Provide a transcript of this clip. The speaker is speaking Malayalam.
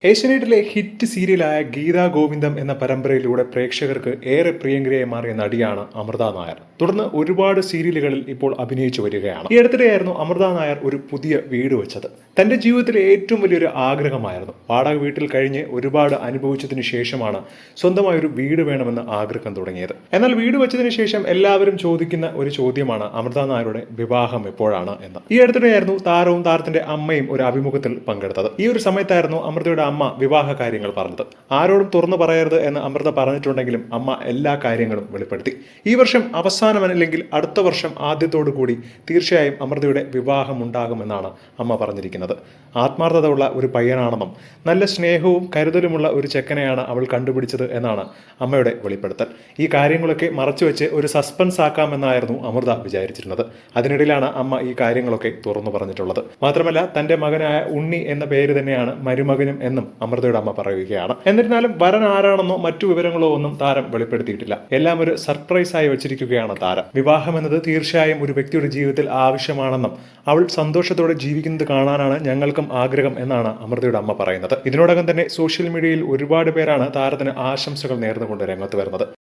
ഏഷ്യനെറ്റിലെ ഹിറ്റ് സീരിയലായ ഗീതാ ഗോവിന്ദം എന്ന പരമ്പരയിലൂടെ പ്രേക്ഷകർക്ക് ഏറെ പ്രിയങ്കരിയായി മാറിയ നടിയാണ് അമൃത നായർ. തുടർന്ന് ഒരുപാട് സീരിയലുകളിൽ ഇപ്പോൾ അഭിനയിച്ചു വരികയാണ്. ഈ അടുത്തിടെയായിരുന്നു അമൃത നായർ ഒരു പുതിയ വീട് വെച്ചത്. തന്റെ ജീവിതത്തിലെ ഏറ്റവും വലിയൊരു ആഗ്രഹമായിരുന്നു. വാടക വീട്ടിൽ കഴിഞ്ഞ് ഒരുപാട് അനുഭവിച്ചതിനു ശേഷമാണ് സ്വന്തമായ ഒരു വീട് വേണമെന്ന് ആഗ്രഹം തുടങ്ങിയത്. എന്നാൽ വീട് വെച്ചതിന് ശേഷം എല്ലാവരും ചോദിക്കുന്ന ഒരു ചോദ്യമാണ് അമൃത നായരുടെ വിവാഹം എപ്പോഴാണ് എന്ന്. ഈ അടുത്തിടെയായിരുന്നു താരവും താരത്തിന്റെ അമ്മയും ഒരു അഭിമുഖത്തിൽ പങ്കെടുത്തത്. ഈ ഒരു സമയത്തായിരുന്നു അമൃതയുടെ അമ്മ വിവാഹ കാര്യങ്ങൾ പറഞ്ഞത്. ആരോടും തുറന്നു പറയരുത് എന്ന് അമൃത പറഞ്ഞിട്ടുണ്ടെങ്കിലും അമ്മ എല്ലാ കാര്യങ്ങളും വെളിപ്പെടുത്തി. ഈ വർഷം അവസാനം അല്ലെങ്കിൽ അടുത്ത വർഷം ആദ്യത്തോടു കൂടി തീർച്ചയായും അമൃതയുടെ വിവാഹം ഉണ്ടാകുമെന്നാണ് അമ്മ പറഞ്ഞിരിക്കുന്നത്. ആത്മാർത്ഥത ഉള്ള ഒരു പയ്യനാണെന്നും നല്ല സ്നേഹവും കരുതലുമുള്ള ഒരു ചെക്കനെയാണ് അവൾ കണ്ടുപിടിച്ചത് എന്നാണ് അമ്മയുടെ വെളിപ്പെടുത്തൽ. ഈ കാര്യങ്ങളൊക്കെ മറച്ചുവെച്ച് ഒരു സസ്പെൻസ് ആക്കാമെന്നായിരുന്നു അമൃത വിചാരിച്ചിരുന്നത്. അതിനിടയിലാണ് അമ്മ ഈ കാര്യങ്ങളൊക്കെ തുറന്നു പറഞ്ഞിട്ടുള്ളത്. മാത്രമല്ല തന്റെ മകനായ ഉണ്ണി എന്ന പേര് തന്നെയാണ് മരുമകനും എന്നും അമൃതയുടെ അമ്മ പറയുകയാണ്. എന്നിരുന്നാലും വരൻ ആരാണെന്നോ മറ്റു വിവരങ്ങളോ ഒന്നും താരം വെളിപ്പെടുത്തിയിട്ടില്ല. എല്ലാം ഒരു സർപ്രൈസ് ആയി വെച്ചിരിക്കുകയാണ് താരം. വിവാഹം എന്നത് തീർച്ചയായും ഒരു വ്യക്തിയുടെ ജീവിതത്തിൽ ആവശ്യമാണെന്നും അവൾ സന്തോഷത്തോടെ ജീവിക്കുന്നത് കാണാനാണ് ഞങ്ങൾക്കും ആഗ്രഹം എന്നാണ് അമൃതയുടെ അമ്മ പറയുന്നത്. ഇതിനോടകം തന്നെ സോഷ്യൽ മീഡിയയിൽ ഒരുപാട് പേരാണ് താരത്തിന് ആശംസകൾ നേർന്നുകൊണ്ട് രംഗത്ത് വരുന്നത്.